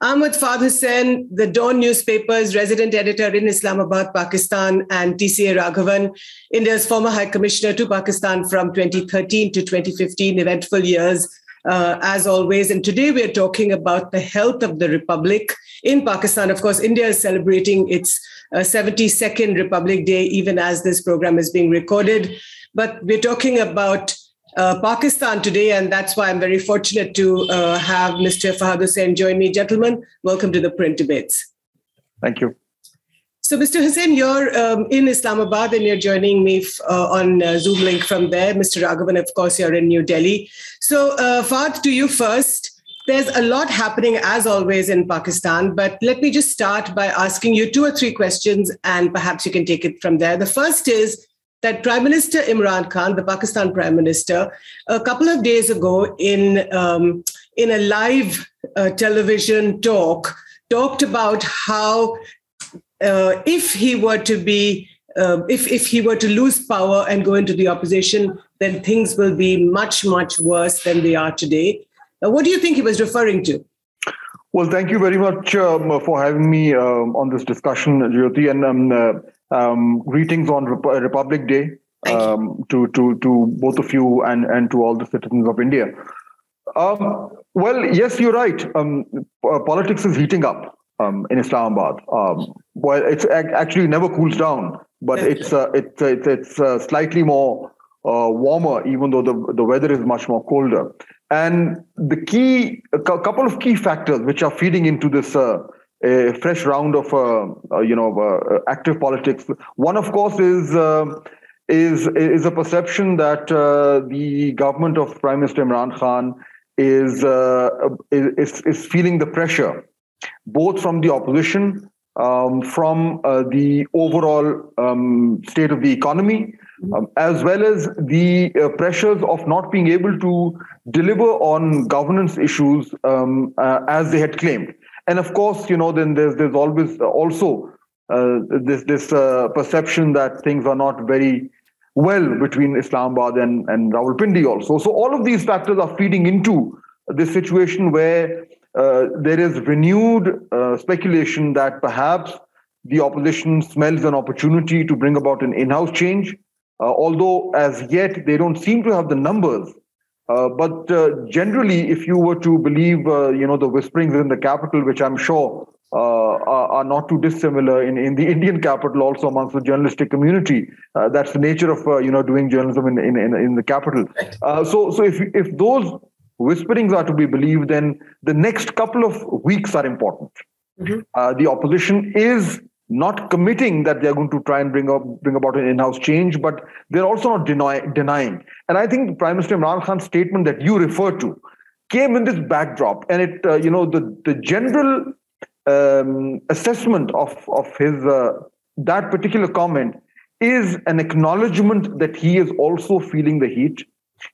I'm with Fahd Husain, the Dawn newspaper's resident editor in Islamabad, Pakistan, and TCA Raghavan, India's former High Commissioner to Pakistan from 2013 to 2015, eventful years, as always. And today we are talking about the health of the Republic in Pakistan. Of course, India is celebrating its 72nd Republic Day, even as this program is being recorded. But we're talking about Pakistan today, and that's why I'm very fortunate to have Mr. Fahd Husain join me. Gentlemen, welcome to the Print Debates. Thank you. So, Mr. Husain, you're in Islamabad and you're joining me on Zoom link from there. Mr. Raghavan, of course, you're in New Delhi. So, Fahd, to you first. There's a lot happening, as always, in Pakistan, but let me just start by asking you 2 or 3 questions, and perhaps you can take it from there. The first is that Prime Minister Imran Khan, the Pakistan Prime Minister, a couple of days ago in a live television talked about how if he were to lose power and go into the opposition, then things will be much, much worse than they are today. What do you think he was referring to? Well, thank you very much for having me on this discussion, Jyoti, and greetings on Republic Day to both of you and to all the citizens of India. Well, yes, you're right. Politics is heating up in Islamabad. Well, it's actually never cools down, but it's slightly more warmer, even though the weather is much more colder. And a couple of key factors which are feeding into this a fresh round of active politics. One, of course, is a perception that the government of Prime Minister Imran Khan is feeling the pressure, both from the opposition, from the overall state of the economy, as well as the pressures of not being able to deliver on governance issues as they had claimed. And of course, then there's always also this perception that things are not very well between Islamabad and Rawalpindi also. So all of these factors are feeding into this situation where there is renewed speculation that perhaps the opposition smells an opportunity to bring about an in-house change, although as yet they don't seem to have the numbers. But generally, if you were to believe, the whisperings in the capital, which I'm sure are not too dissimilar in the Indian capital, also amongst the journalistic community, that's the nature of doing journalism in the capital. So if those whisperings are to be believed, then the next couple of weeks are important. Mm-hmm. The opposition is not committing that they're going to try and bring about an in-house change, but they're also not denying. And I think Prime Minister Imran Khan's statement that you referred to came in this backdrop, and it, the general assessment of his that particular comment is an acknowledgement that he is also feeling the heat,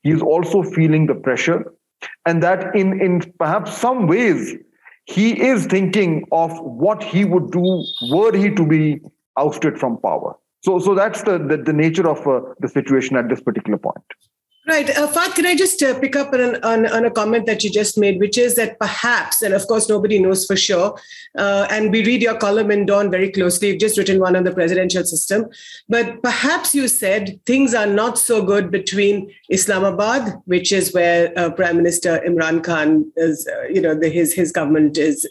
he is also feeling the pressure, and that in perhaps some ways, he is thinking of what he would do were he to be ousted from power. So that's the nature of the situation at this particular point. Right. Fahd, can I just pick up on a comment that you just made, which is that perhaps, and of course nobody knows for sure, and we read your column in Dawn very closely, you've just written one on the presidential system, but perhaps you said things are not so good between Islamabad, which is where Prime Minister Imran Khan is, his government is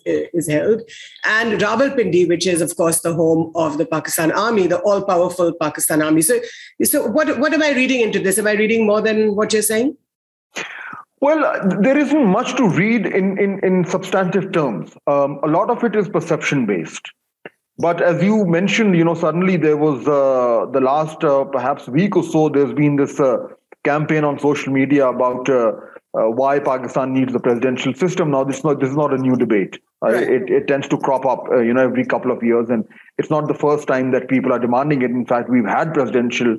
held, and Rawalpindi, which is of course the home of the Pakistan Army, the all-powerful Pakistan Army. So what am I reading into this? Am I reading more than what you're saying? Well, there isn't much to read in substantive terms. A lot of it is perception-based. But as you mentioned, suddenly there was the last perhaps week or so, there's been this campaign on social media about why Pakistan needs the presidential system. Now, this is not a new debate. Right. It tends to crop up, every couple of years, and it's not the first time that people are demanding it. In fact, we've had presidential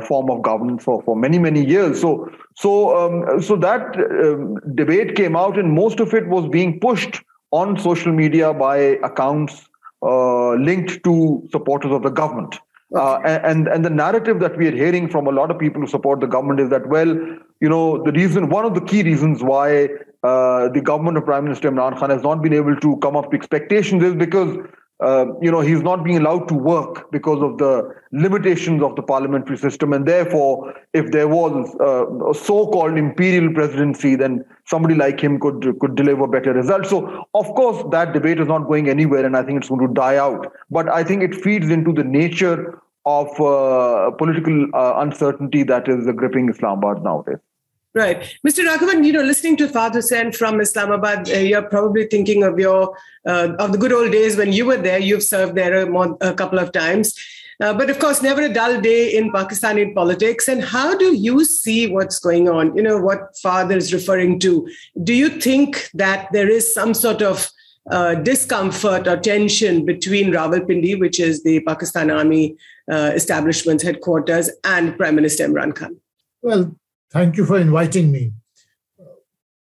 form of governance for many, many years. So that debate came out, and most of it was being pushed on social media by accounts linked to supporters of the government. And the narrative that we are hearing from a lot of people who support the government is that, well, one of the key reasons why the government of Prime Minister Imran Khan has not been able to come up to expectations is because he's not being allowed to work because of the limitations of the parliamentary system. And therefore, if there was a so-called imperial presidency, then somebody like him could deliver better results. So, of course, that debate is not going anywhere, and I think it's going to die out. But I think it feeds into the nature of political uncertainty that is gripping Islamabad nowadays. Right. Mr. Raghavan, listening to Fahd Husain from Islamabad, you're probably thinking of of the good old days when you were there. You've served there a couple of times. But of course, never a dull day in Pakistani politics. And how do you see what's going on? What Fahd is referring to. Do you think that there is some sort of discomfort or tension between Rawalpindi, which is the Pakistan Army establishment's headquarters, and Prime Minister Imran Khan? Well, thank you for inviting me.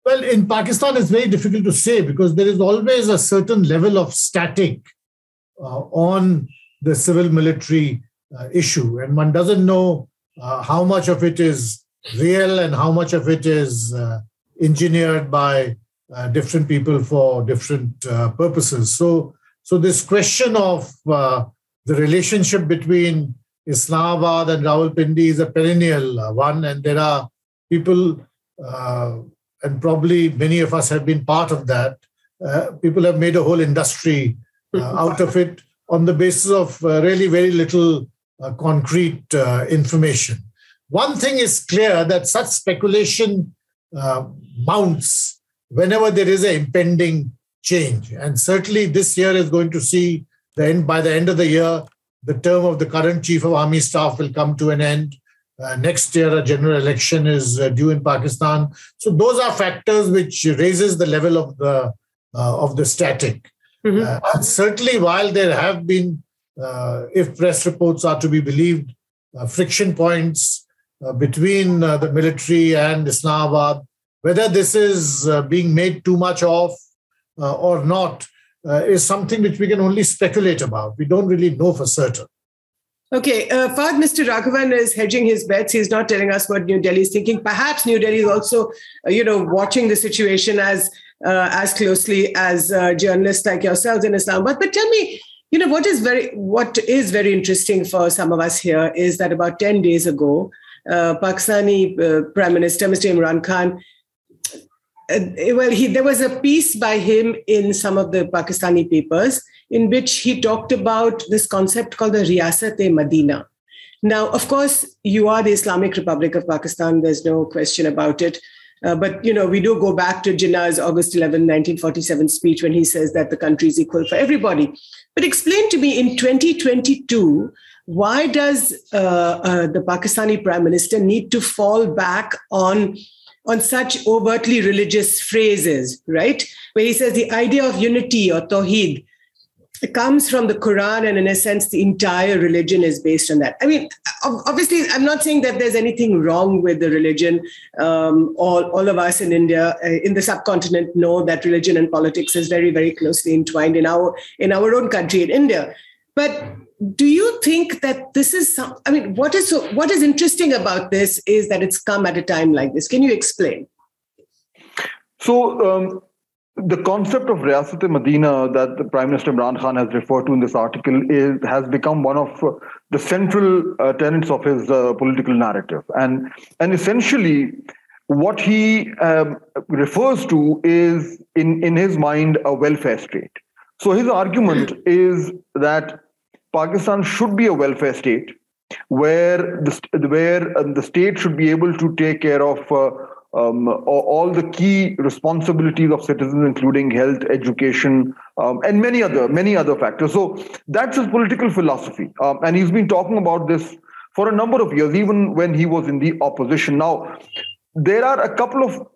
Well, in Pakistan, it's very difficult to say because there is always a certain level of static on the civil-military issue. And one doesn't know how much of it is real and how much of it is engineered by different people for different purposes. So this question of the relationship between Islamabad and Rawalpindi is a perennial one, and there are people, and probably many of us have been part of that. People have made a whole industry out of it on the basis of really very little concrete information. One thing is clear, that such speculation mounts whenever there is an impending change. And certainly this year is going to see by the end of the year, the term of the current Chief of Army Staff will come to an end. Next year, a general election is due in Pakistan. So those are factors which raises the level of the static. Mm-hmm. And certainly, while there have been, if press reports are to be believed, friction points between the military and Islamabad, whether this is being made too much of or not, is something which we can only speculate about. We don't really know for certain. Okay, Fahd, Mr. Raghavan is hedging his bets. He's not telling us what New Delhi is thinking. Perhaps New Delhi is also, watching the situation as closely as journalists like yourselves in Islamabad. But tell me, what is very interesting for some of us here is that about 10 days ago, Pakistani Prime Minister, Mr. Imran Khan, there was a piece by him in some of the Pakistani papers in which he talked about this concept called the Riyasat-e-Madina. Now, of course, you are the Islamic Republic of Pakistan. There's no question about it. But, we do go back to Jinnah's August 11, 1947 speech when he says that the country is equal for everybody. But explain to me, in 2022, why does the Pakistani Prime Minister need to fall back on such overtly religious phrases, right? Where he says the idea of unity or tawheed, it comes from the Quran, and in a sense, the entire religion is based on that. I mean, obviously, I'm not saying that there's anything wrong with the religion. All of us in India, in the subcontinent, know that religion and politics is very, very closely entwined in our own country, in India. But do you think that this is what is interesting about this is that it's come at a time like this? Can you explain? So, the concept of Riyasat-e-Madina that the Prime Minister Imran Khan has referred to in this article has become one of the central tenets of his political narrative. And essentially, what he refers to is, in his mind, a welfare state. So his argument is that Pakistan should be a welfare state where the state should be able to take care of all the key responsibilities of citizens, including health, education, and many other factors. So that's his political philosophy. And he's been talking about this for a number of years, even when he was in the opposition. Now, there are a couple of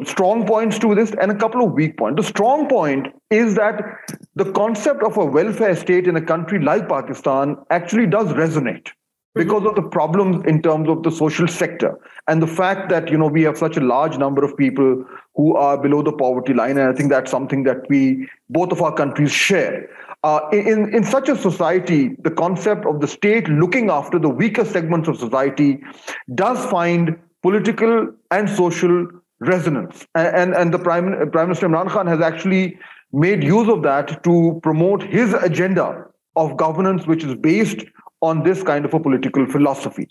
strong points to this and a couple of weak points. The strong point is that the concept of a welfare state in a country like Pakistan actually does resonate because of the problems in terms of the social sector and the fact that, we have such a large number of people who are below the poverty line. And I think that's something that both of our countries share. In such a society, the concept of the state looking after the weaker segments of society does find political and social resonance. And the Prime Minister Imran Khan has actually made use of that to promote his agenda of governance, which is based on this kind of a political philosophy.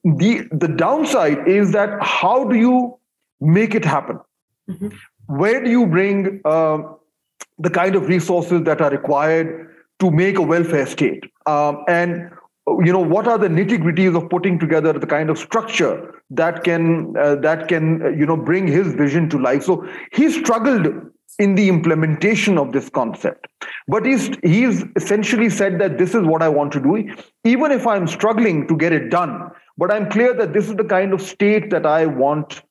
The downside is that how do you make it happen? Mm-hmm. Where do you bring the kind of resources that are required to make a welfare state? And what are the nitty-gritties of putting together the kind of structure that can bring his vision to life? So he struggled in the implementation of this concept, but he's essentially said that this is what I want to do, even if I'm struggling to get it done. But I'm clear that this is the kind of state that I want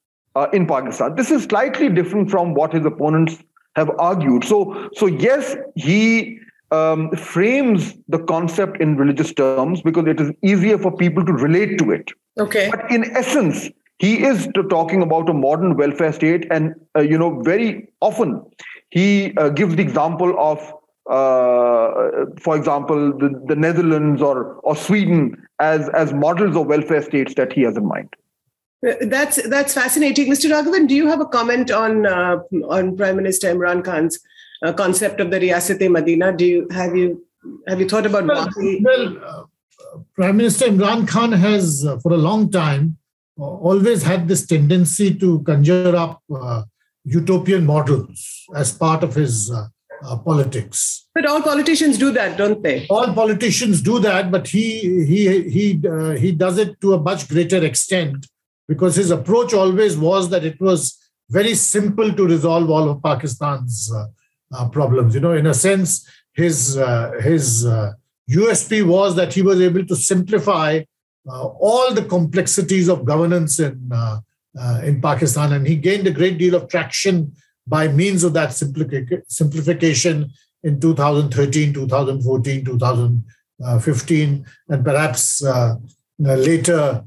in Pakistan. This is slightly different from what his opponents have argued. So yes, he frames the concept in religious terms because it is easier for people to relate to it. Okay. But in essence, he is talking about a modern welfare state, and very often he gives the example of, for example, the Netherlands or Sweden as models of welfare states that he has in mind. That's fascinating, Mr. Raghavan. Do you have a comment on Prime Minister Imran Khan's concept of the Riyasat-e-Madina? Have you thought about? Prime Minister Imran Khan has, for a long time, always had this tendency to conjure up utopian models as part of his politics. But all politicians do that, don't they? All politicians do that, but he does it to a much greater extent, because his approach always was that it was very simple to resolve all of Pakistan's problems. In a sense, his USP was that he was able to simplify all the complexities of governance in Pakistan, and he gained a great deal of traction by means of that simplification in 2013, 2014, 2015, and perhaps later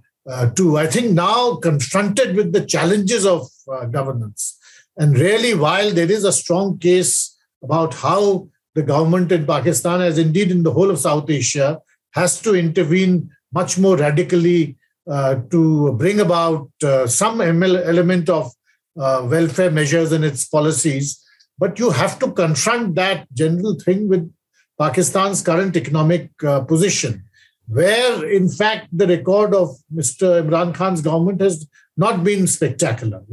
too. I think now, confronted with the challenges of governance, and really, while there is a strong case about how the government in Pakistan, as indeed in the whole of South Asia, has to intervene much more radically to bring about some element of welfare measures in its policies. But you have to confront that general thing with Pakistan's current economic position, where, in fact, the record of Mr. Imran Khan's government has not been spectacular.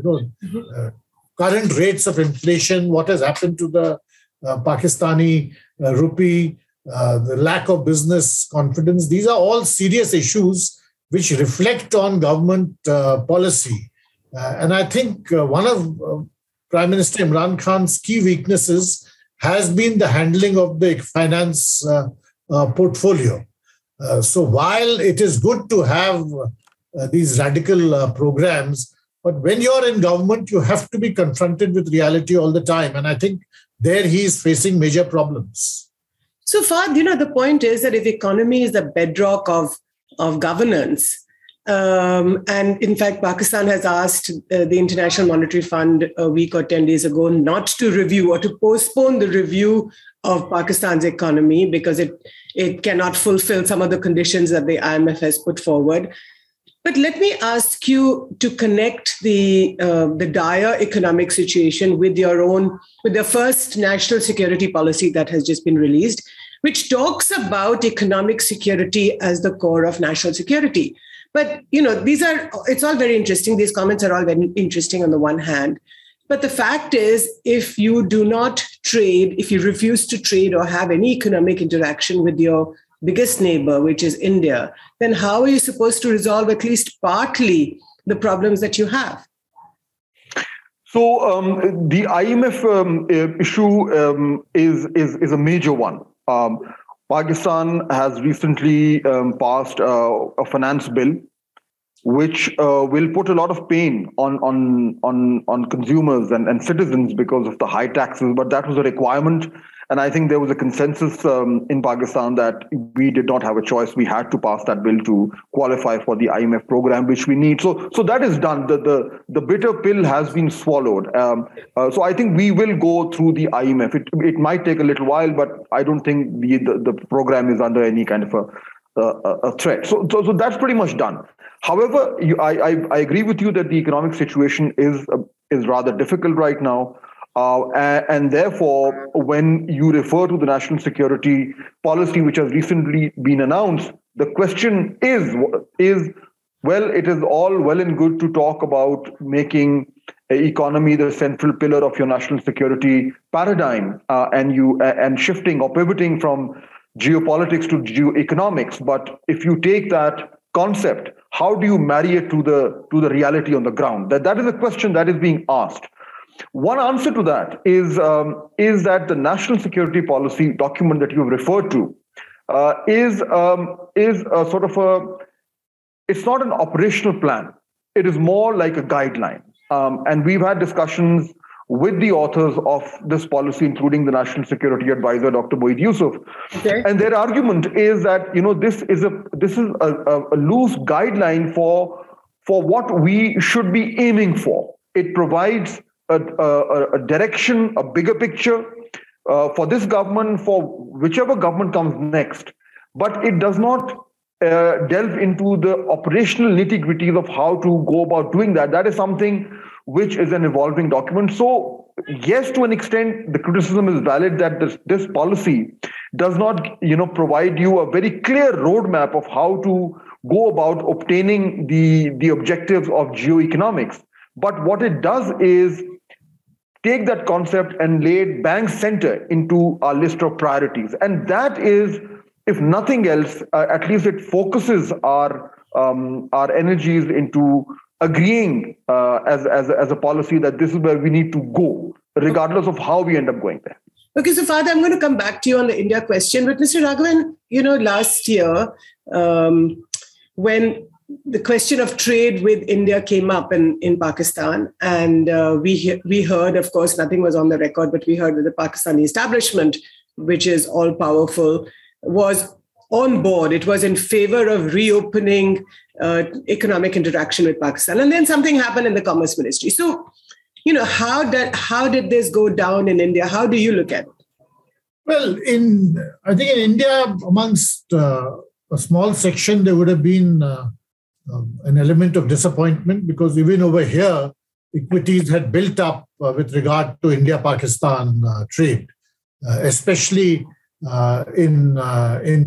Current rates of inflation, what has happened to the Pakistani rupee, the lack of business confidence, these are all serious issues which reflect on government policy. And I think one of Prime Minister Imran Khan's key weaknesses has been the handling of the finance portfolio. So while it is good to have these radical programs, but when you're in government, you have to be confronted with reality all the time. And I think there he is facing major problems. So Fahd, the point is that if economy is the bedrock of governance, and in fact, Pakistan has asked the International Monetary Fund a week or 10 days ago not to review or to postpone the review of Pakistan's economy because it cannot fulfill some of the conditions that the IMF has put forward. But let me ask you to connect the dire economic situation with the first national security policy that has just been released, which talks about economic security as the core of national security. But, it's all very interesting. These comments are all very interesting on the one hand. But the fact is, if you do not trade, if you refuse to trade or have any economic interaction with your biggest neighbor, which is India, then how are you supposed to resolve at least partly the problems that you have? So the IMF issue is a major one. Pakistan has recently passed a finance bill which will put a lot of pain on consumers and citizens because of the high taxes. But that was a requirement. And I think there was a consensus in Pakistan that we did not have a choice. We had to pass that bill to qualify for the IMF program, which we need. So that is done. The bitter pill has been swallowed. So I think we will go through the IMF. It might take a little while, but I don't think the program is under any kind of a threat. So that's pretty much done. However, I agree with you that the economic situation is rather difficult right now. And therefore, when you refer to the national security policy, which has recently been announced, the question is, well, it is all well and good to talk about making economy the central pillar of your national security paradigm, and shifting or pivoting from geopolitics to geoeconomics. But if you take that concept, how do you marry it to the reality on the ground? That is a question that is being asked. One answer to that is that the national security policy document that you've referred to is a sort of it's not an operational plan. It is more like a guideline. And we've had discussions with the authors of this policy, including the National Security Advisor, Dr. Moeed Yusuf. Okay. And their argument is that this is a loose guideline for what we should be aiming for. It provides a direction, a bigger picture for this government, for whichever government comes next. But it does not delve into the operational nitty-gritties of how to go about doing that. That is something which is an evolving document. So yes, to an extent, the criticism is valid that this policy does not provide you a very clear roadmap of how to go about obtaining the objectives of geoeconomics. But what it does is take that concept and lay it bang center into our list of priorities. And that is, if nothing else, at least it focuses our energies into agreeing as a policy that this is where we need to go, regardless of how we end up going there. Okay, so Fahd, I'm going to come back to you on the India question. But Mr. Raghavan, last year, when the question of trade with India came up in Pakistan, and we heard, of course, nothing was on the record, but we heard that the Pakistani establishment, which is all powerful, was on board. It was in favor of reopening economic interaction with Pakistan. And then something happened in the Commerce Ministry. So, how did this go down in India? How do you look at it? Well, I think in India, amongst a small section, there would have been an element of disappointment, because even over here, equities had built up with regard to India-Pakistan trade, especially in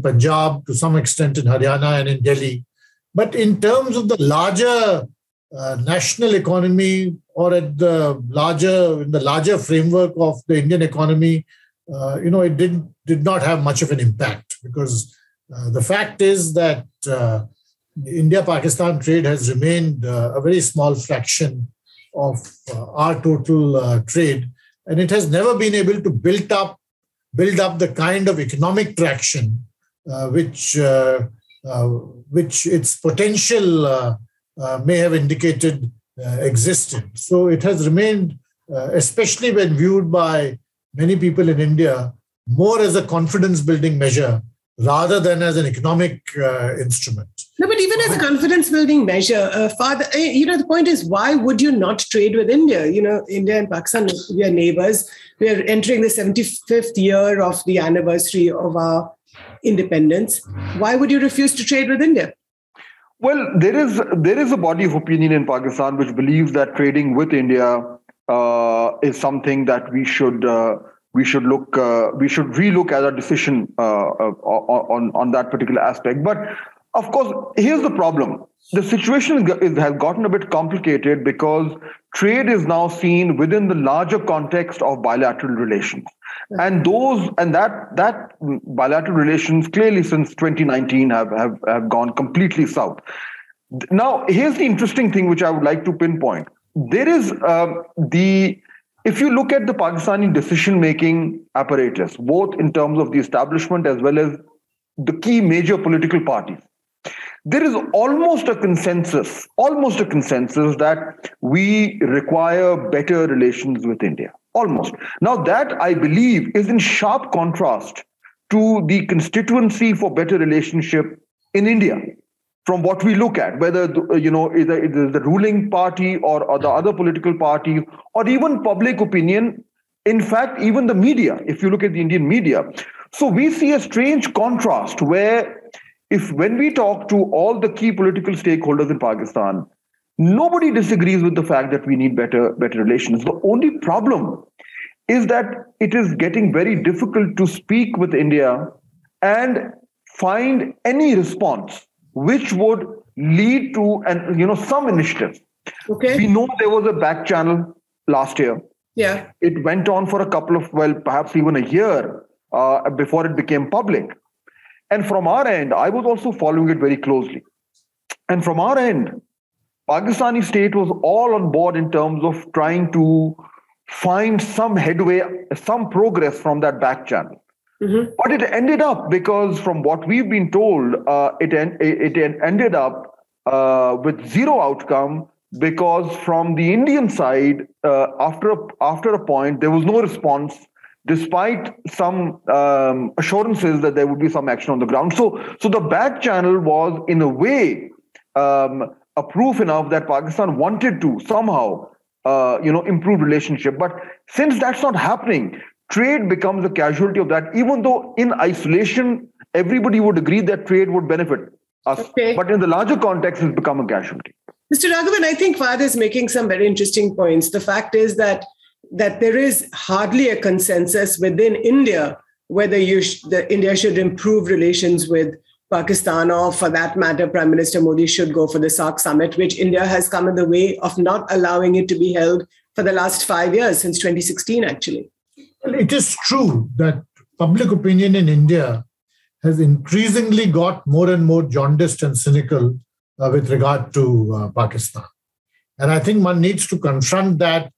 Punjab, to some extent in Haryana and in Delhi. But in terms of the larger national economy, or in the larger framework of the Indian economy, it did not have much of an impact, because the fact is that India-Pakistan trade has remained a very small fraction of our total trade, and it has never been able to build up the kind of economic traction which its potential may have indicated existed. So it has remained, especially when viewed by many people in India, more as a confidence-building measure rather than as an economic instrument. No, but even as a confidence-building measure, Fahd, the point is, why would you not trade with India? India and Pakistan, we are neighbors. We are entering the 75th year of the anniversary of our independence. Why would you refuse to trade with India? Well, there is a body of opinion in Pakistan which believes that trading with India is something that we should relook at our decision on that particular aspect. But of course, here's the problem. The situation has gotten a bit complicated because trade is now seen within the larger context of bilateral relations. And that bilateral relations clearly since 2019 have gone completely south. Now, here's the interesting thing which I would like to pinpoint. There is if you look at the Pakistani decision-making apparatus, both in terms of the establishment as well as the key major political parties, there is almost a consensus that we require better relations with India. Almost. Now that, I believe, is in sharp contrast to the constituency for better relationship in India. From what we look at, whether either it is the ruling party or the other political parties, or even public opinion, in fact, even the media, if you look at the Indian media. So we see a strange contrast where when we talk to all the key political stakeholders in Pakistan, nobody disagrees with the fact that we need better relations. The only problem is that it is getting very difficult to speak with India and find any response which would lead to some initiative. Okay. We know there was a back channel last year. Yeah. It went on for a couple of, perhaps even a year before it became public. And from our end, I was also following it very closely. And from our end, Pakistani state was all on board in terms of trying to find some headway, some progress from that back channel. Mm-hmm. But it ended up, because from what we've been told, it ended up with zero outcome, because from the Indian side, after a point, there was no response, despite some assurances that there would be some action on the ground. So the back channel was, in a way, a proof enough that Pakistan wanted to somehow, improve relationship. But since that's not happening, trade becomes a casualty of that. Even though in isolation, everybody would agree that trade would benefit us, okay, but in the larger context, it's become a casualty. Mr. Raghavan, I think Fahd is making some very interesting points. The fact is that there is hardly a consensus within India whether India should improve relations with Pakistan, or for that matter, Prime Minister Modi should go for the SAARC summit, which India has come in the way of not allowing it to be held for the last 5 years, since 2016, actually. Well, it is true that public opinion in India has increasingly got more and more jaundiced and cynical with regard to Pakistan. And I think one needs to confront that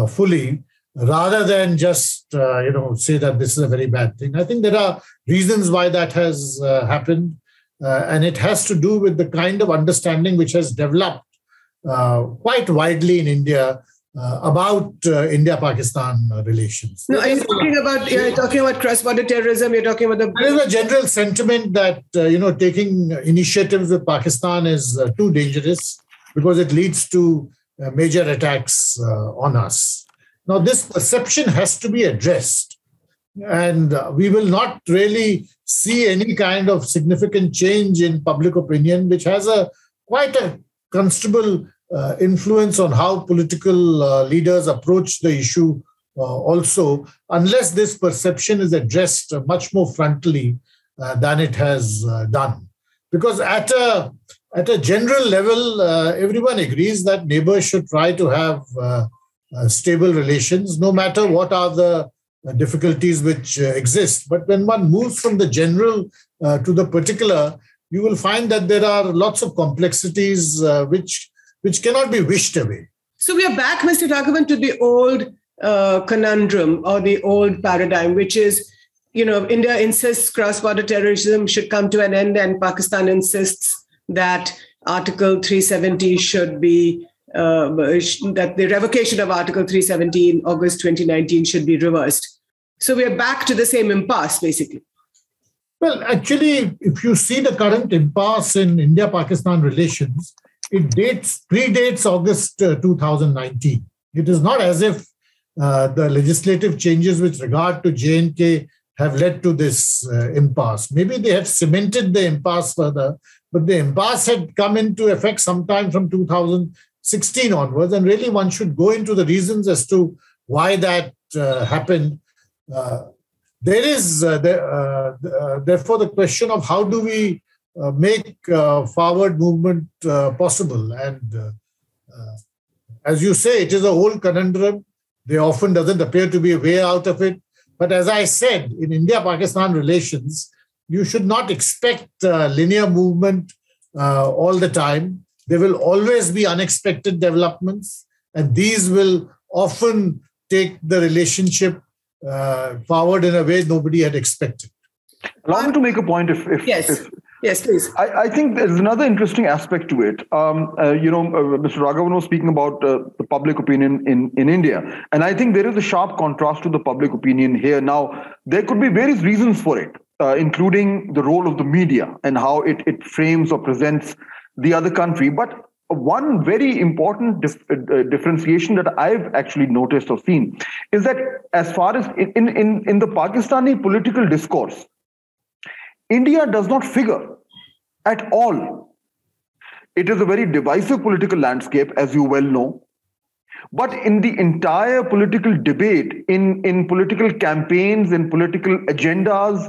fully, rather than just say that this is a very bad thing. I think there are reasons why that has happened, and it has to do with the kind of understanding which has developed quite widely in India about India-Pakistan relations. No, are you talking about cross-border terrorism? You're talking about There is a general sentiment that taking initiatives with Pakistan is too dangerous because it leads to major attacks on us. Now, this perception has to be addressed, and we will not really see any kind of significant change in public opinion, which has quite a considerable influence on how political leaders approach the issue also, unless this perception is addressed much more frontally than it has done. Because at a general level, everyone agrees that neighbors should try to have stable relations, no matter what are the difficulties which exist. But when one moves from the general to the particular, you will find that there are lots of complexities which cannot be wished away. So we are back, Mr. Raghavan, to the old conundrum or the old paradigm, which is, India insists cross-border terrorism should come to an end, and Pakistan insists that Article 370 should be that the revocation of Article 370 in August 2019 should be reversed. So we are back to the same impasse, basically. Well, actually, if you see the current impasse in India-Pakistan relations, it predates August 2019. It is not as if the legislative changes with regard to J&K have led to this impasse. Maybe they have cemented the impasse further, but the impasse had come into effect sometime from 2016 onwards, and really one should go into the reasons as to why that happened. There is, therefore, the question of how do we make forward movement possible. And as you say, it is a whole conundrum. There often doesn't appear to be a way out of it. But as I said, in India-Pakistan relations, you should not expect linear movement all the time. There will always be unexpected developments, and these will often take the relationship forward in a way nobody had expected. Allow me to make a point. Yes, please. I think there's another interesting aspect to it. Mr. Raghavan was speaking about the public opinion in India. And I think there is a sharp contrast to the public opinion here. Now, there could be various reasons for it, including the role of the media and how it frames or presents the other country. But one very important differentiation that I've actually noticed or seen is that as far as in the Pakistani political discourse, India does not figure at all. It is a very divisive political landscape, as you well know. But in the entire political debate, in political campaigns, in political agendas,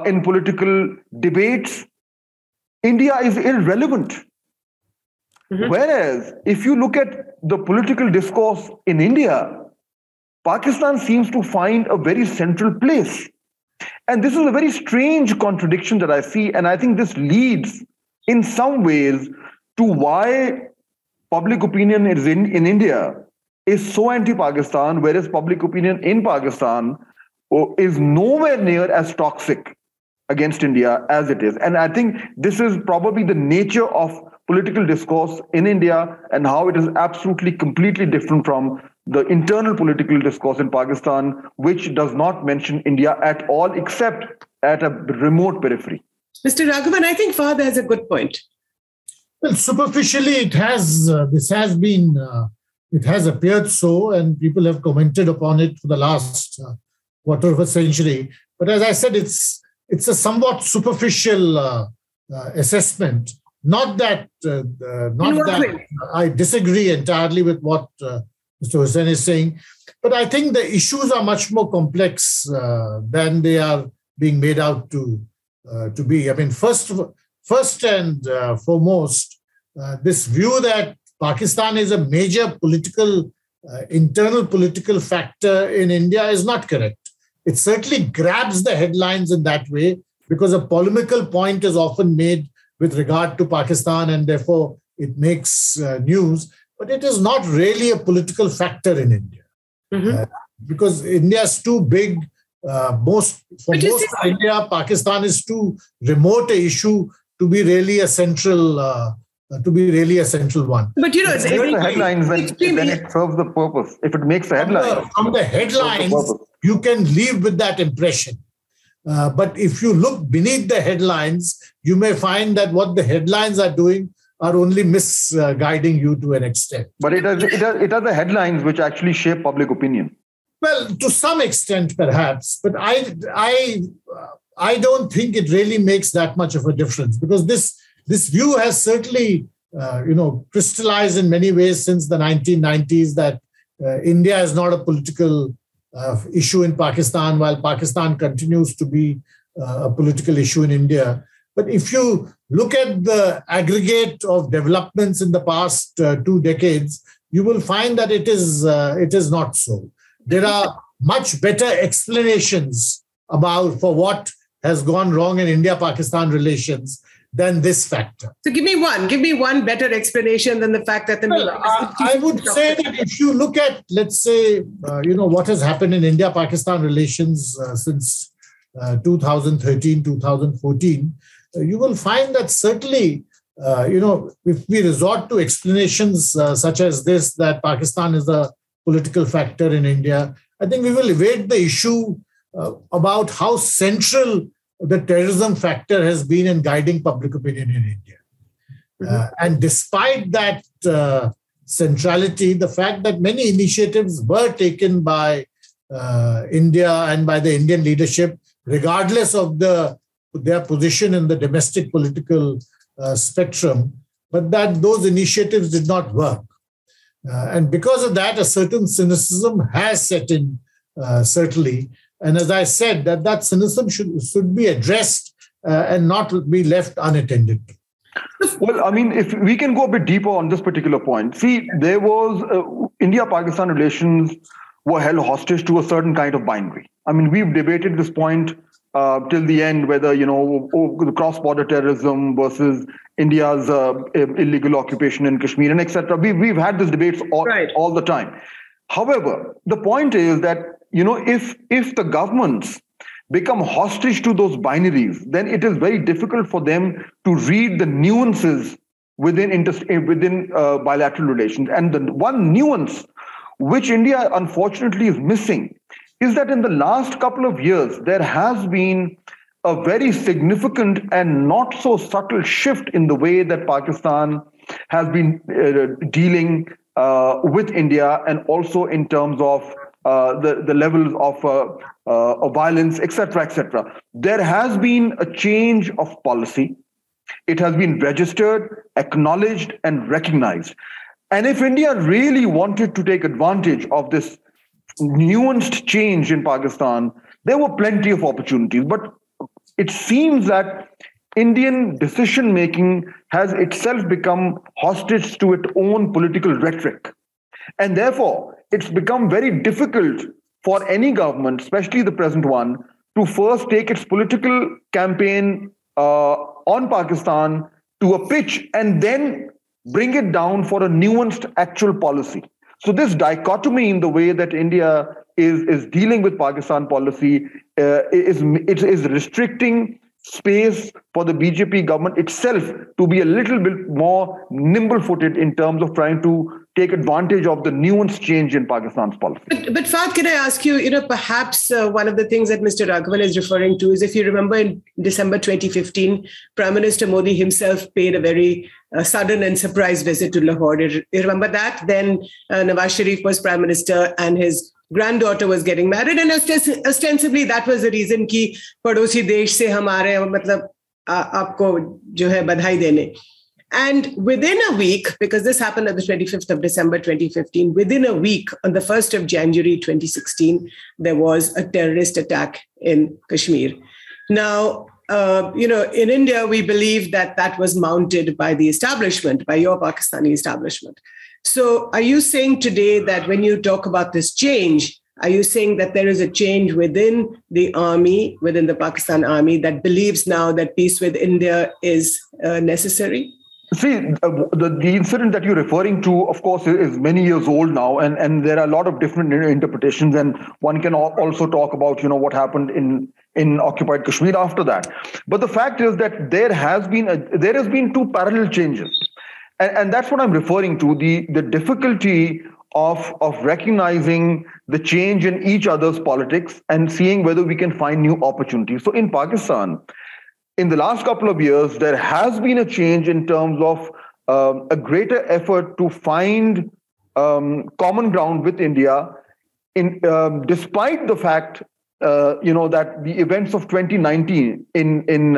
in political debates, India is irrelevant. Mm-hmm. Whereas, if you look at the political discourse in India, Pakistan seems to find a very central place. And this is a very strange contradiction that I see. And I think this leads in some ways to why public opinion in India is so anti-Pakistan, whereas public opinion in Pakistan is nowhere near as toxic against India as it is. And I think this is probably the nature of political discourse in India and how it is absolutely completely different from the internal political discourse in Pakistan, which does not mention India at all, except at a remote periphery. Mr. Raghavan, I think Fahd has a good point. Well, superficially, it has appeared so, and people have commented upon it for the last quarter of a century. But as I said, it's a somewhat superficial assessment. Not that I disagree entirely with what Mr. Hussain is saying, but I think the issues are much more complex than they are being made out to be. I mean, first and foremost, this view that Pakistan is a major internal political factor in India is not correct. It certainly grabs the headlines in that way because a polemical point is often made with regard to Pakistan and therefore it makes news. But it is not really a political factor in India. Mm-hmm. Because India is too big. Most of India, Pakistan is too remote an issue to be really a central one. But you know, it's the headlines, then it serves the purpose. If it makes the headlines, from the headlines, you can leave with that impression. But if you look beneath the headlines, you may find that what the headlines are doing are only misguiding you to an extent. But it are the headlines which actually shape public opinion. Well, to some extent, perhaps. But I don't think it really makes that much of a difference because this view has certainly crystallized in many ways since the 1990s that India is not a political issue in Pakistan, while Pakistan continues to be a political issue in India. But if you look at the aggregate of developments in the past 2 decades, you will find that it is not so. There are much better explanations for what has gone wrong in India-Pakistan relations than this factor. So give me one better explanation than the fact that I would say that if you look at, let's say, what has happened in India-Pakistan relations since 2013, 2014, you will find that certainly, if we resort to explanations such as this, that Pakistan is a political factor in India, I think we will evade the issue about how central the terrorism factor has been in guiding public opinion in India. Mm-hmm. And despite that centrality, the fact that many initiatives were taken by India and by the Indian leadership, regardless of their position in the domestic political spectrum, but that those initiatives did not work. And because of that, a certain cynicism has set in, certainly. And as I said, that cynicism should be addressed and not be left unattended to. Well, I mean, if we can go a bit deeper on this particular point. See, there was India-Pakistan relations were held hostage to a certain kind of binary. I mean, we've debated this point till the end, whether, the cross-border terrorism versus India's illegal occupation in Kashmir and etc. We've had these debates all the time. However, the point is that, if the governments become hostage to those binaries, then it is very difficult for them to read the nuances within bilateral relations. And the one nuance which India unfortunately is missing is that in the last couple of years, there has been a very significant and not so subtle shift in the way that Pakistan has been dealing with India, and also in terms of the levels of violence, etc., etc. There has been a change of policy. It has been registered, acknowledged, and recognized. And if India really wanted to take advantage of this nuanced change in Pakistan, there were plenty of opportunities. But it seems that Indian decision-making has itself become hostage to its own political rhetoric. And therefore, it's become very difficult for any government, especially the present one, to first take its political campaign on Pakistan to a pitch and then bring it down for a nuanced actual policy. So this dichotomy in the way that India is dealing with Pakistan policy is restricting space for the BJP government itself to be a little bit more nimble-footed in terms of trying to take advantage of the nuanced change in Pakistan's policy. But Fahd, can I ask you, perhaps one of the things that Mr. Raghavan is referring to is, if you remember in December 2015, Prime Minister Modi himself paid a very sudden and surprise visit to Lahore. You remember that? Then Nawaz Sharif was Prime Minister and his granddaughter was getting married, and ostensibly that was the reason कि पड़ोसी देश से हमारे मतलब आपको जो है बधाई देने. And within a week, because this happened on the 25th of December 2015, within a week, on the 1st of January 2016, there was a terrorist attack in Kashmir. Now, in India, we believe that that was mounted by the establishment, by your Pakistani establishment. So are you saying today that when you talk about this change, are you saying that there is a change within the army, within the Pakistan army, that believes now that peace with India is necessary? See, the incident that you're referring to, of course, is many years old now, and there are a lot of different interpretations, and one can also talk about, what happened in occupied Kashmir after that. But the fact is that there has been two parallel changes. And that's what I'm referring to, the difficulty of recognizing the change in each other's politics and seeing whether we can find new opportunities. So in Pakistan, in the last couple of years, there has been a change in terms of a greater effort to find common ground with India, despite the fact, that the events of 2019 in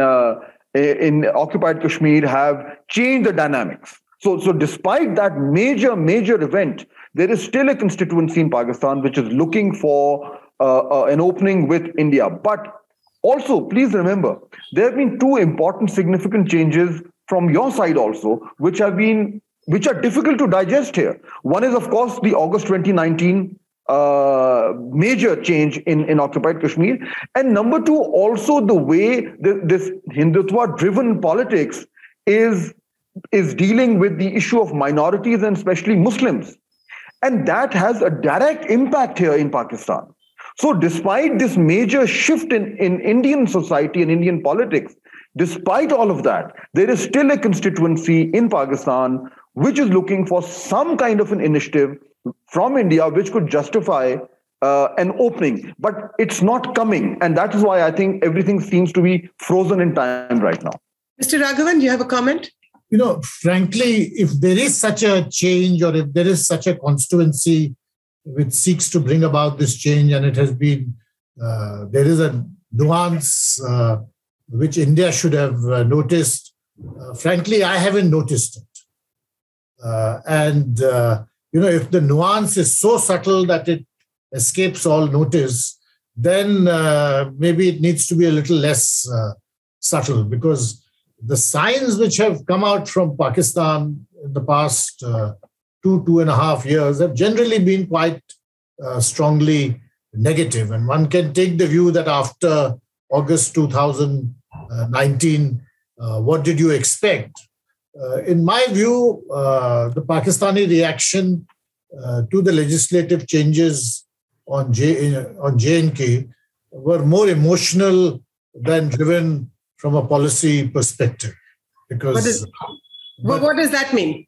occupied Kashmir have changed the dynamics. So despite that major event, there is still a constituency in Pakistan which is looking for an opening with India. But also, please remember, there have been two important, significant changes from your side also, which are difficult to digest here. One is, of course, the August 2019 major change in occupied Kashmir. And number two, also the way this Hindutva-driven politics is dealing with the issue of minorities and especially Muslims. And that has a direct impact here in Pakistan. So despite this major shift in Indian society and Indian politics, despite all of that, there is still a constituency in Pakistan which is looking for some kind of an initiative from India which could justify an opening. But it's not coming. And that is why I think everything seems to be frozen in time right now. Mr. Raghavan, do you have a comment? Frankly, if there is such a change or if there is such a constituency which seeks to bring about this change, and it has been, there is a nuance which India should have noticed. Frankly, I haven't noticed it. If the nuance is so subtle that it escapes all notice, then maybe it needs to be a little less subtle, because the signs which have come out from Pakistan in the past 2.5 years have generally been quite strongly negative. And one can take the view that after August 2019, what did you expect? In my view, the Pakistani reaction to the legislative changes on J&K were more emotional than driven from a policy perspective. Because what does that mean?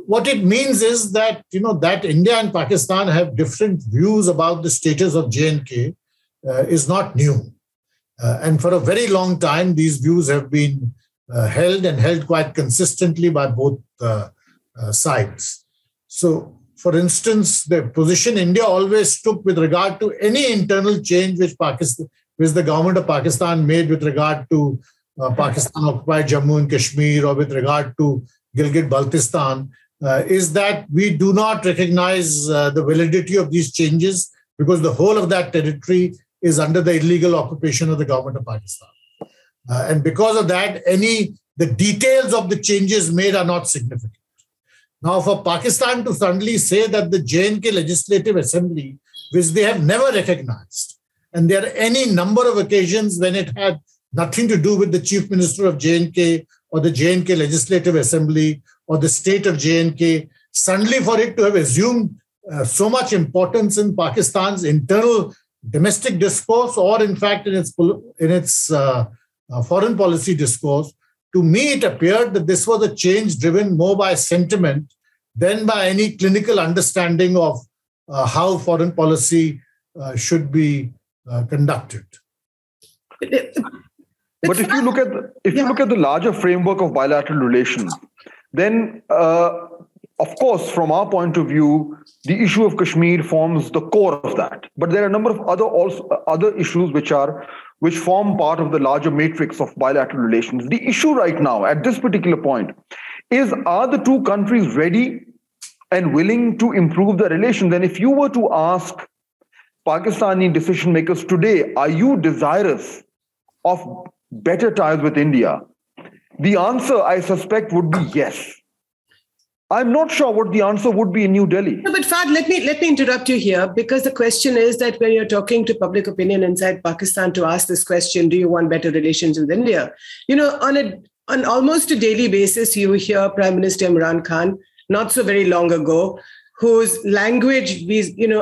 What it means is that, that India and Pakistan have different views about the status of J&K is not new. And for a very long time, these views have been held quite consistently by both sides. So for instance, the position India always took with regard to any internal change which the government of Pakistan made with regard to Pakistan occupied Jammu and Kashmir or with regard to Gilgit-Baltistan, is that we do not recognize the validity of these changes because the whole of that territory is under the illegal occupation of the government of Pakistan. And because of that, the details of the changes made are not significant. Now, for Pakistan to suddenly say that the J&K Legislative Assembly, which they have never recognized, and there are any number of occasions when it had nothing to do with the Chief Minister of J&K or the J&K Legislative Assembly or the state of J&K, suddenly for it to have assumed so much importance in Pakistan's internal domestic discourse or in fact in its foreign policy discourse, to me, it appeared that this was a change driven more by sentiment than by any clinical understanding of how foreign policy should be conducted. But if you look at the larger framework of bilateral relations, then of course, from our point of view, the issue of Kashmir forms the core of that. But there are a number of other issues which form part of the larger matrix of bilateral relations. The issue right now, at this particular point, is are the two countries ready and willing to improve the relations? And if you were to ask Pakistani decision makers today, are you desirous of better ties with India? The answer, I suspect, would be yes. I'm not sure what the answer would be in New Delhi. No, but Fahd, let me interrupt you here, because the question is that when you're talking to public opinion inside Pakistan to ask this question, do you want better relations with India? On almost a daily basis, you hear Prime Minister Imran Khan, not so very long ago, whose language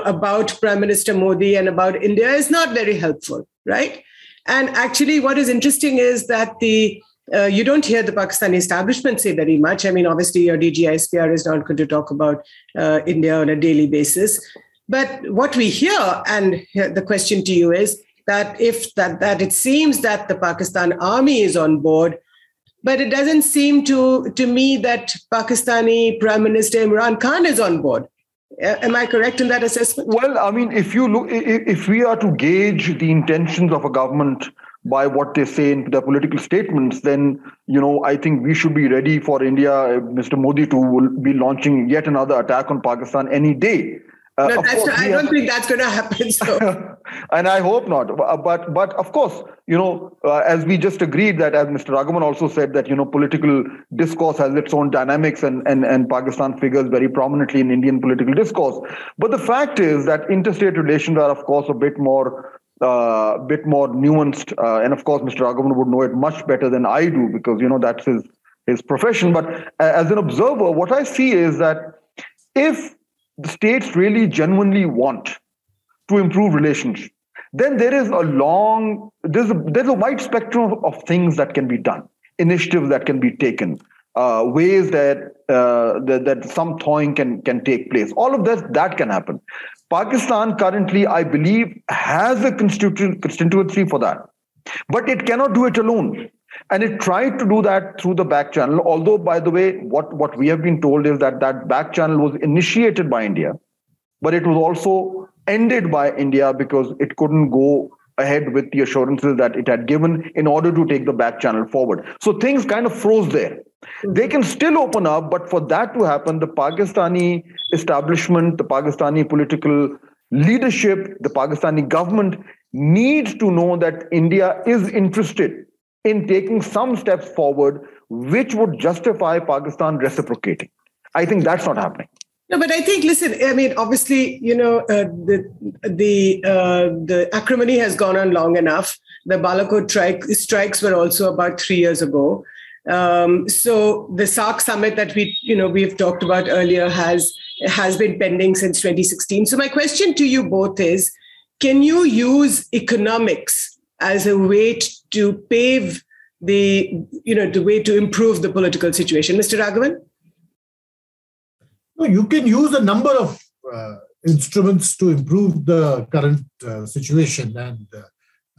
about Prime Minister Modi and about India is not very helpful, right? And actually, what is interesting is that you don't hear the Pakistani establishment say very much. I mean, obviously, your DGISPR is not going to talk about India on a daily basis. But what we hear, and the question to you is that that it seems that the Pakistan army is on board, but it doesn't seem to me that Pakistani Prime Minister Imran Khan is on board. Am I correct in that assessment? Well, I mean, if we are to gauge the intentions of a government by what they say in their political statements, then, I think we should be ready for India, Mr. Modi, to be launching yet another attack on Pakistan any day. I don't think that's going to happen. So. And I hope not. But of course, as we just agreed that, as Mr. Raghavan also said, that, political discourse has its own dynamics and Pakistan figures very prominently in Indian political discourse. But the fact is that interstate relations are, of course, a bit more nuanced. And of course, Mr. Raghavan would know it much better than I do because, that's his profession. But as an observer, what I see is that if the states really genuinely want to improve relations, then there is there's a wide spectrum of things that can be done, initiatives that can be taken, ways that some thawing can take place. All of that can happen. Pakistan currently, I believe, has a constituency for that, but it cannot do it alone. And it tried to do that through the back channel. Although, by the way, what we have been told is that back channel was initiated by India, but it was also ended by India because it couldn't go ahead with the assurances that it had given in order to take the back channel forward. So things kind of froze there. They can still open up, but for that to happen, the Pakistani establishment, the Pakistani political leadership, the Pakistani government needs to know that India is interested in taking some steps forward which would justify Pakistan reciprocating. I think that's not happening. No, but I think, listen, I mean, obviously, the acrimony has gone on long enough. The Balakot strikes were also about 3 years ago. So the SAARC summit that we've talked about earlier has been pending since 2016. So my question to you both is, can you use economics as a way to pave the way to improve the political situation? Mr. Raghavan? No, you can use a number of instruments to improve the current situation. And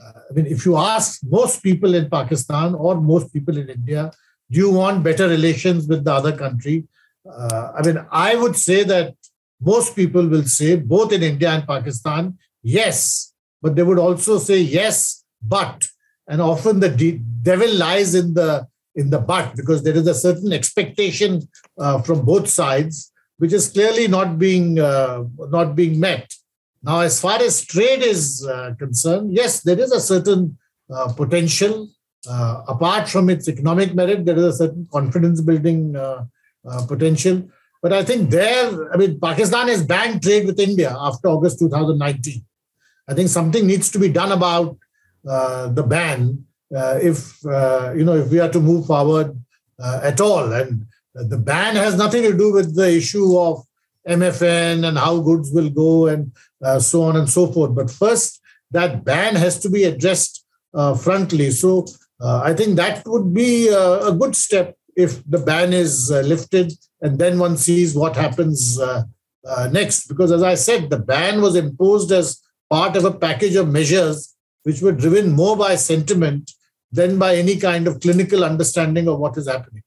I mean, if you ask most people in Pakistan or most people in India, do you want better relations with the other country? I mean, I would say that most people will say, both in India and Pakistan, yes, but they would also say yes, but. And often the devil lies in the but, because there is a certain expectation from both sides, which is clearly not being met. Now, as far as trade is concerned, yes, there is a certain potential. Apart from its economic merit, there is a certain confidence-building potential. But I think Pakistan has banned trade with India after August 2019. I think something needs to be done about the ban if we are to move forward at all. And the ban has nothing to do with the issue of MFN and how goods will go and so on and so forth. But first, that ban has to be addressed frontally. So I think that would be a good step if the ban is lifted, and then one sees what happens next. Because as I said, the ban was imposed as part of a package of measures which were driven more by sentiment than by any kind of clinical understanding of what is happening.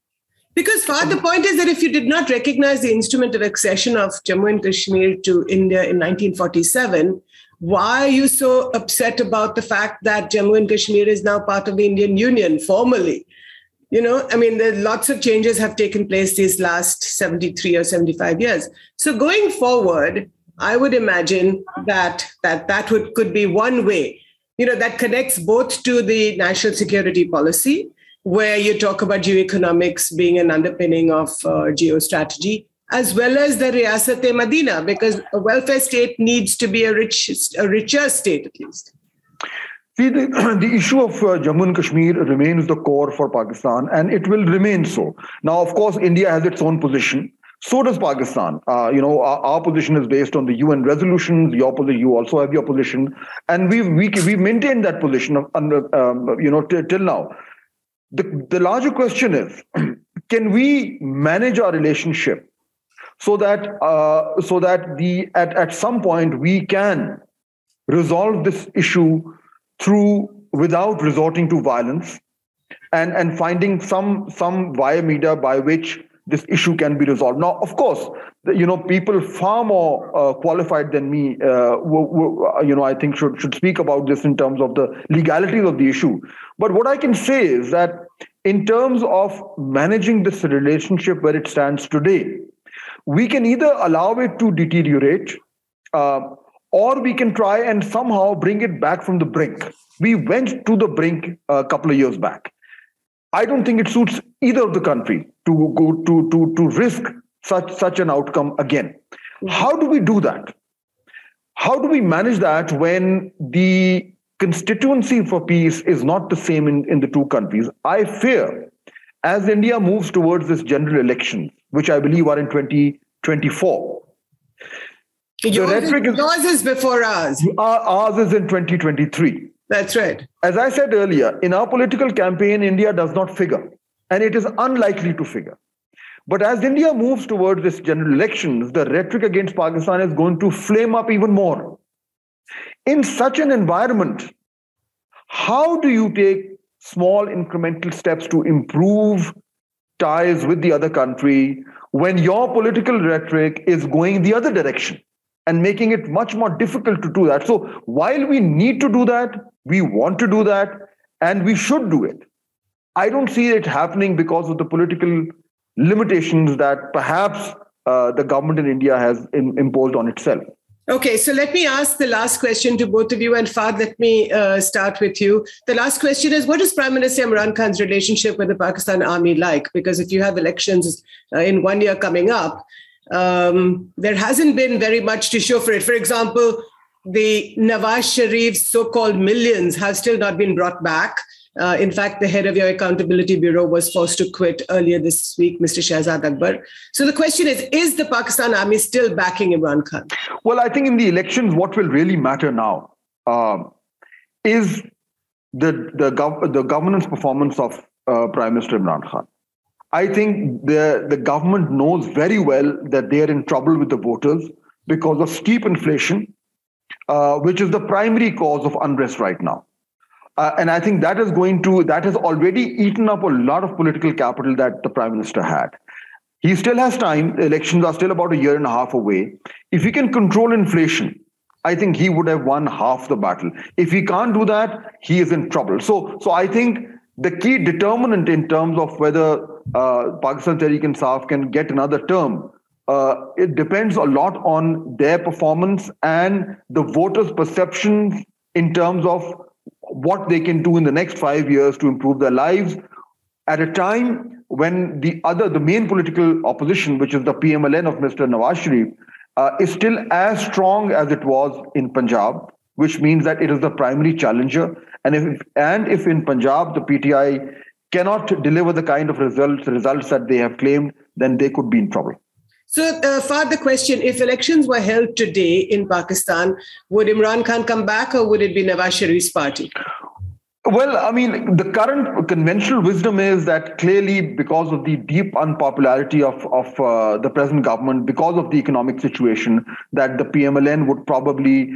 Because, Fahd, the point is that if you did not recognize the instrument of accession of Jammu and Kashmir to India in 1947, why are you so upset about the fact that Jammu and Kashmir is now part of the Indian Union formally? Lots of changes have taken place these last 73 or 75 years. So going forward, I would imagine that could be one way, that connects both to the national security policy, where you talk about geoeconomics being an underpinning of geostrategy, as well as the Riyasat-e-Madina, because a welfare state needs to be a richer state, at least. See, the issue of Jammu and Kashmir remains the core for Pakistan, and it will remain so. Now, of course, India has its own position. So does Pakistan. Our position is based on the UN resolutions. You also have your position, and we maintained that position till now. The larger question is, can we manage our relationship so that at some point we can resolve this issue without resorting to violence, and finding some via media by which this issue can be resolved. Now, of course, people far more qualified than me, I think should speak about this in terms of the legalities of the issue. But what I can say is that in terms of managing this relationship where it stands today, we can either allow it to deteriorate, or we can try and somehow bring it back from the brink. We went to the brink a couple of years back. I don't think it suits either of the country to go to risk such an outcome again. How do we do that? How do we manage that when the constituency for peace is not the same in the two countries? I fear, as India moves towards this general election, which I believe are in 2024. Yours is before ours. Ours is in 2023. That's right. As I said earlier, in our political campaign, India does not figure, and it is unlikely to figure. But as India moves towards this general elections, the rhetoric against Pakistan is going to flame up even more. In such an environment, how do you take small incremental steps to improve ties with the other country when your political rhetoric is going the other direction and making it much more difficult to do that? So while we need to do that, we want to do that, and we should do it, I don't see it happening because of the political limitations that perhaps the government in India has imposed on itself. Okay, so let me ask the last question to both of you. And Fahd, let me start with you. The last question is, what is Prime Minister Imran Khan's relationship with the Pakistan Army like? Because if you have elections in 1 year coming up, there hasn't been very much to show for it. For example, the Nawaz Sharif's so-called millions have still not been brought back. In fact, the head of your accountability bureau was forced to quit earlier this week, Mr. Shahzad Akbar. So the question is the Pakistan Army still backing Imran Khan? Well, I think in the elections, what will really matter now is the governance performance of Prime Minister Imran Khan. I think the government knows very well that they are in trouble with the voters because of steep inflation, which is the primary cause of unrest right now. And I think that has already eaten up a lot of political capital that the Prime Minister had. He still has time. Elections are still about a year and a half away. If he can control inflation, I think he would have won half the battle. If he can't do that, he is in trouble. So I think the key determinant in terms of whether Pakistan Tehreek-e-Insaf can get another term, it depends a lot on their performance and the voters' perceptions in terms of what they can do in the next 5 years to improve their lives at a time when the main political opposition, which is the PMLN of Mr. Nawaz Sharif, is still as strong as it was in Punjab, which means that it is the primary challenger. And if in Punjab the PTI cannot deliver the kind of results that they have claimed, then they could be in trouble. So, Fahd, the question, if elections were held today in Pakistan, would Imran Khan come back or would it be Nawaz Sharif's party? Well, I mean, the current conventional wisdom is that clearly because of the deep unpopularity of the present government, because of the economic situation, that the PMLN would probably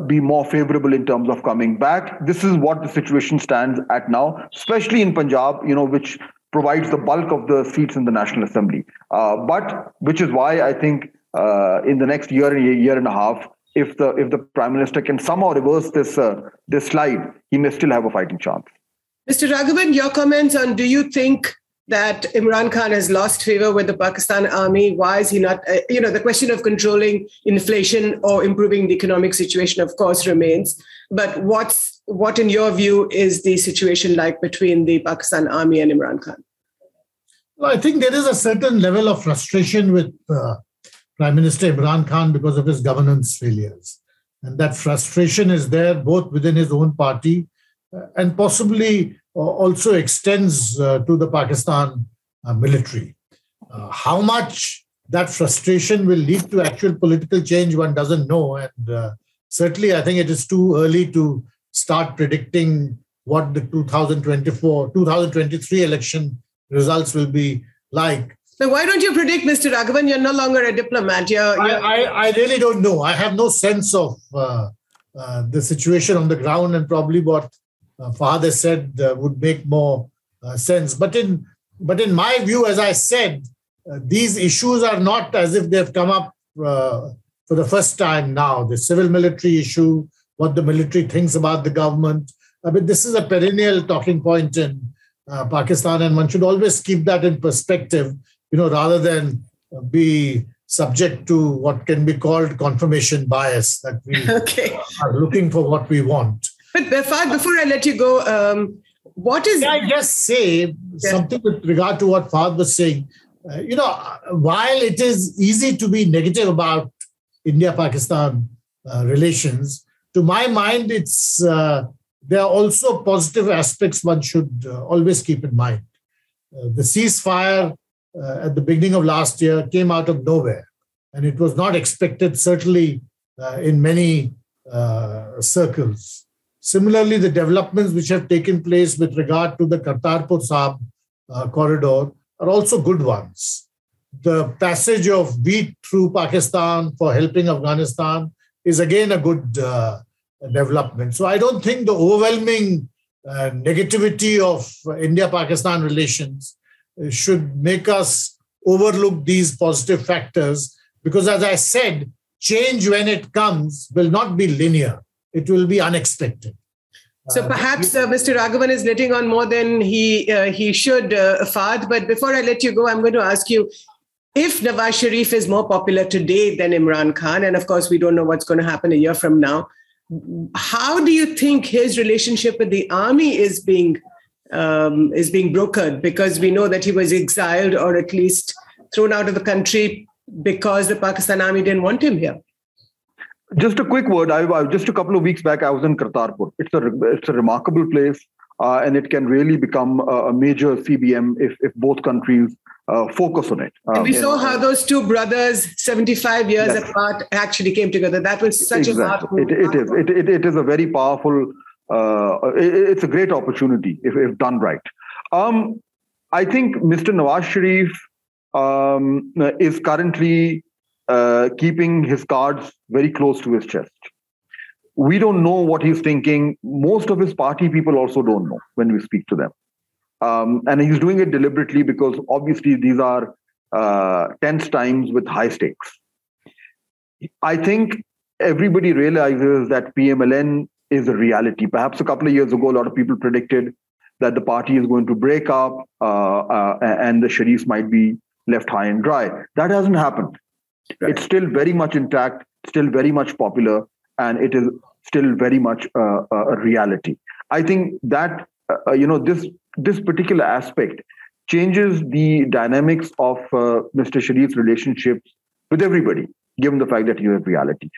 be more favorable in terms of coming back. This is what the situation stands at now, especially in Punjab, which provides the bulk of the seats in the National Assembly. But which is why I think in the next year and a half, if the Prime Minister can somehow reverse this slide, he may still have a fighting chance. Mr. Raghavan, your comments on, do you think that Imran Khan has lost favor with the Pakistan army? Why is he not, the question of controlling inflation or improving the economic situation, of course, remains. But what in your view is the situation like between the Pakistan army and Imran Khan? Well, I think there is a certain level of frustration with Prime Minister Imran Khan because of his governance failures. And that frustration is there both within his own party and possibly also extends to the Pakistan military. How much that frustration will lead to actual political change, one doesn't know. And certainly, I think it is too early to start predicting what the 2023 election results will be like. So why don't you predict, Mr. Raghavan? You're no longer a diplomat. I really don't know. I have no sense of the situation on the ground, and probably what Fahd has said would make more sense. But in my view, as I said, these issues are not as if they've come up for the first time now. The civil-military issue, what the military thinks about the government. I mean, this is a perennial talking point in Pakistan, and one should always keep that in perspective, rather than be subject to what can be called confirmation bias, that we are looking for what we want. But Fahd, before I let you go, what is... Can I just say something with regard to what Fahd was saying? While it is easy to be negative about India-Pakistan relations, to my mind, there are also positive aspects one should always keep in mind. The ceasefire at the beginning of last year came out of nowhere, and it was not expected, certainly in many circles. Similarly, the developments which have taken place with regard to the Kartarpur Sahib corridor are also good ones. The passage of wheat through Pakistan for helping Afghanistan is again a good development. So I don't think the overwhelming negativity of India-Pakistan relations should make us overlook these positive factors, because as I said, change when it comes will not be linear. It will be unexpected. So perhaps Mr. Raghavan is letting on more than he should, Fahd. But before I let you go, I'm going to ask you, if Nawaz Sharif is more popular today than Imran Khan, and of course we don't know what's going to happen a year from now, how do you think his relationship with the army is being brokered? Because we know that he was exiled or at least thrown out of the country because the Pakistan army didn't want him here. Just a quick word. Just a couple of weeks back, I was in Kartarpur. It's a remarkable place, and it can really become a major CBM if both countries focus on it. And we saw how those two brothers, 75 years apart, actually came together. That was such a powerful... It is a very powerful... it's a great opportunity if done right. I think Mr. Nawaz Sharif is currently keeping his cards very close to his chest. We don't know what he's thinking. Most of his party people also don't know when we speak to them. And he's doing it deliberately because obviously these are tense times with high stakes. I think everybody realizes that PMLN is a reality. Perhaps a couple of years ago, a lot of people predicted that the party is going to break up and the Sharifs might be left high and dry. That hasn't happened. Right. It's still very much intact, still very much popular, and it is still very much a reality. I think that this particular aspect changes the dynamics of Mr. Sharif's relationships with everybody, given the fact that he is reality.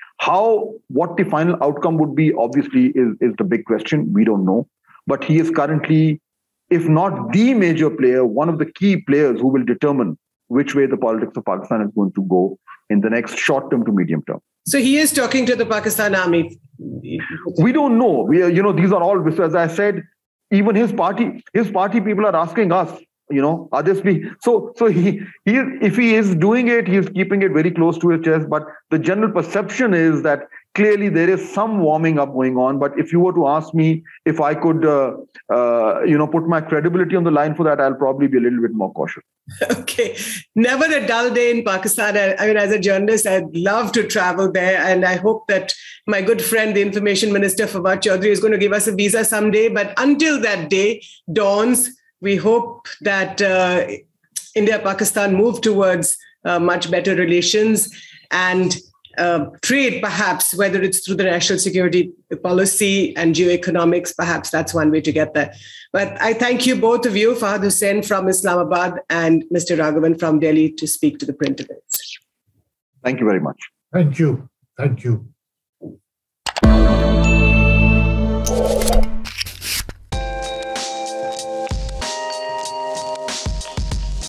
What the final outcome would be, obviously, is the big question. We don't know. But he is currently, if not the major player, one of the key players who will determine which way the politics of Pakistan is going to go in the next short term to medium term. So he is talking to the Pakistan army. We don't know. These are all, as I said, even his party people are asking us, are this so he if he is doing it, he's keeping it very close to his chest. But the general perception is that clearly there is some warming up going on. But if you were to ask me if I could, put my credibility on the line for that, I'll probably be a little bit more cautious. Okay. Never a dull day in Pakistan. I mean, as a journalist, I'd love to travel there. And I hope that my good friend, the Information Minister, Fawad Chaudhry, is going to give us a visa someday. But until that day dawns, we hope that India-Pakistan move towards much better relations and trade, perhaps, whether it's through the national security policy and geoeconomics, perhaps that's one way to get there. But I thank you, both of you, Fahd Husain from Islamabad and Mr. Raghavan from Delhi, to speak to the Print events. Thank you very much. Thank you. Thank you.